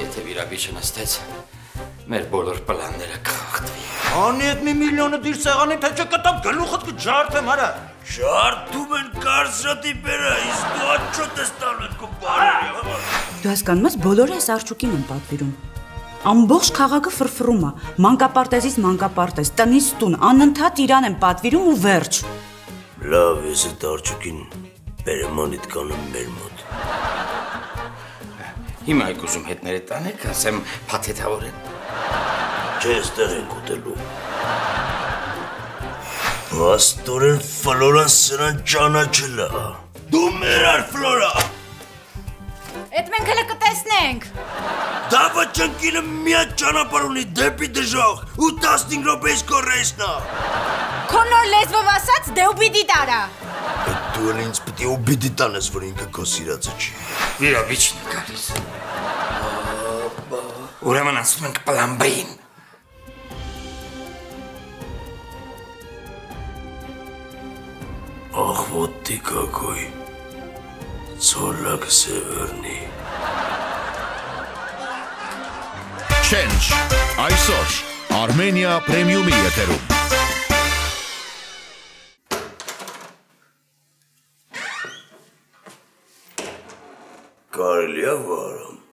Եթե վիրաբիջը նստեց, մեր բոլոր պլանները կխախտվի։ Անի այդ մի միլիոնը դիր սեղանի, թե չէ կտամ գլուխդ կջարդեմ, արա։ Ջարդում են կարծրատիպերը, իսկ դու աչոտ ես տալու այդ քո բարերի համար։ Դու հասկանում ես, բոլորը այս արջուկին են պատվիրում։ Ամբողջ քաղաքը ֆրֆռում է, մանկապարտեզից մանկապարտեզ, տնից տուն, անընդհատ իրան են պատվիրում ու վերջ։ Լավ, ես այդ արջուկին բերեմանիդ կանեմ մեր մոտ։ Հիմա եք ուզում հետները տանեք, ասեմ փաթեթավորեն։ Չէ, այստեղ ենք ուտելու։ Աստորեն Ֆլորան սրան ճանաչել է։ Դու մերար Ֆլորա։ Էդ մենք հələ կտեսնենք։ Դավը ճնկինը միած ճանապարհ ունի դեպի դժոխք ու 15 րոպեից կորեսնա։ Քո նոր լեզվով ասած դե ու պիտի տարա։ Այդ դու էլ ինձ պիտի ուբիդի տանես, որ ինքը քո սիրածը չի։ Վիրաբիջն է գալիս։ Ուրեմն ասում ենք պլան B-ին։ Ախ, вот ты какой. Цолак Սևեռնի։ Չենջ, այսօր Armenia Premium-ի եթերում։ Կարելի է վարում։